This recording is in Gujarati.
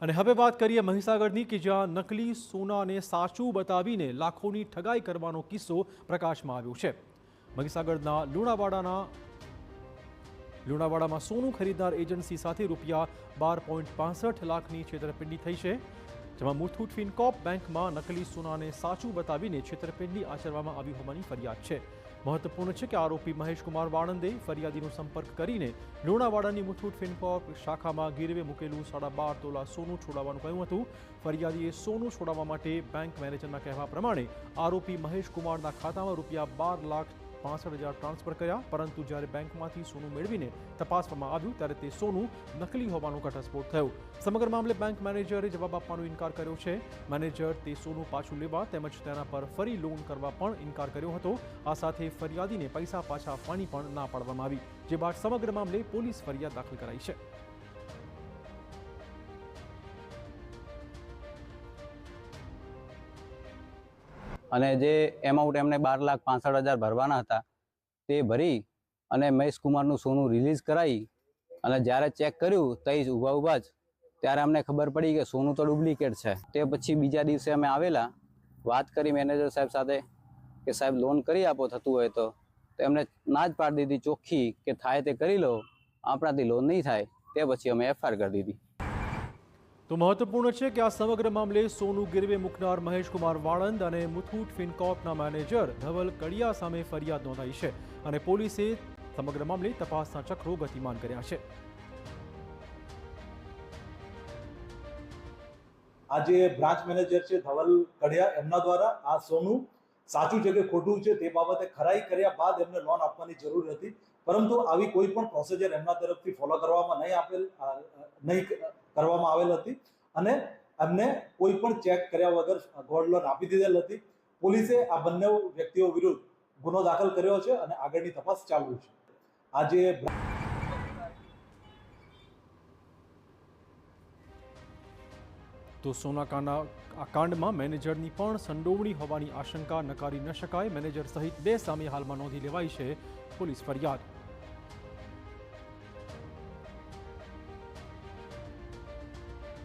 અને હવે વાત કરીએ મહીસાગરની કે જ્યાં નકલી સોનાને સાચું બતાવીને લાખોની ઠગાઈ કરવાનો કિસ્સો પ્રકાશમાં આવ્યો છે। મહીસાગરના લુણાવાડામાં સોનું ખરીદનાર એજન્સી સાથે રૂપિયા 12.65 લાખની છેતરપિંડી થઈ છે, જેમાં મુથુટ ફિનકોર્પ બેંકમાં નકલી સોનાને સાચું બતાવીને છેતરપિંડી આચરવામાં આવી હોવાની ફરિયાદ છે। મહત્વપૂર્ણ છે કે આરોપી મહેશ કુમાર વાળંદે ફરિયાદીનો સંપર્ક કરીને લુણાવાડાની મુથુટ ફિનકોર્પ શાખામાં ગીરવે મૂકેલું 12.5 તોલા સોનું છોડાવવાનું કહ્યું હતું। ફરિયાદીએ સોનું છોડાવવા માટે બેંક મેનેજરના કહેવા પ્રમાણે આરોપી મહેશ કુમારના ખાતામાં રૂપિયા 12,65,000 ટ્રાન્સફર કર્યા, પરંતુ જ્યારે બેંકમાંથી સોનું મેળવીને તપાસવામાં આવ્યું ત્યારે તે સોનું નકલી હોવાનો ઘટસ્ફોટ થયો। સમગ્ર મામલે બેંક મેનેજરે જવાબ આપવાનો ઇનકાર કર્યો છે। મેનેજર તે સોનું પાછું લેવા તેમજ તેના પર ફરી લોન કરવા પણ ઇનકાર કર્યો હતો। આ સાથે ફરિયાદીને પૈસા પાછા આપવાની પણ ના પાડવામાં આવી, જે બાદ સમગ્ર મામલે પોલીસ ફરિયાદ દાખલ કરાઈ છે। અને જે એમાઉન્ટ એમને 12,65,000 ભરવાના હતા તે ભરી અને મહેશ કુમારનું સોનું રિલીઝ કરાવી અને જ્યારે ચેક કર્યું તઈ જ ઊભા જ ત્યારે અમને ખબર પડી કે સોનું તો ડુપ્લિકેટ છે। તે પછી બીજા દિવસે અમે આવેલા, વાત કરી મેનેજર સાહેબ સાથે કે સાહેબ લોન કરી આપો થતું હોય તો એમને ના જ પાડી દીધી ચોખ્ખી કે થાય તે કરી લો, આપણાથી લોન નહીં થાય। તે પછી અમે એફઆઈઆર કરી દીધી। તો મહત્વપૂર્ણ છે કે આ સમગ્ર મામલે સોનું ગીરવે મૂકનાર મહેશ કુમાર વાળંદ અને મુથુટ ફિનકોર્પના મેનેજર ધવલ કડિયા સામે ફરિયાદ નોંધાઈ છે અને પોલીસે સમગ્ર મામલે તપાસના ચક્રો ગતિમાન કર્યા છે। આજે બ્રાન્ચ મેનેજર છે ધવલ કડિયા, એમના દ્વારા આ સોનું સાચું છે કે ખોટું છે તે બાબતે ખરાઈ કર્યા બાદ એમને લોન આપવાની જરૂર હતી, પરંતુ આવી કોઈ પણ પ્રોસિજર એમના તરફથી ફોલો કરવામાં નહીં કરવામાં આવેલ હતી અને એમને કોઈ પણ ચેક કર્યા વગર ગોલ્ડ લોન આપી દીધેલ હતી। પોલીસે આ બંને વ્યક્તિઓ વિરુદ્ધ ગુનો દાખલ કર્યો છે અને આગળની તપાસ ચાલુ છે। આજે તો સોના કાંડમાં મેનેજરની પણ સંડોવણી હોવાની આશંકા નકારી ન શકાય। મેનેજર સહિત 2 સામે હાલમાં નોંધી લેવાઈ છે પોલીસ ફરિયાદ।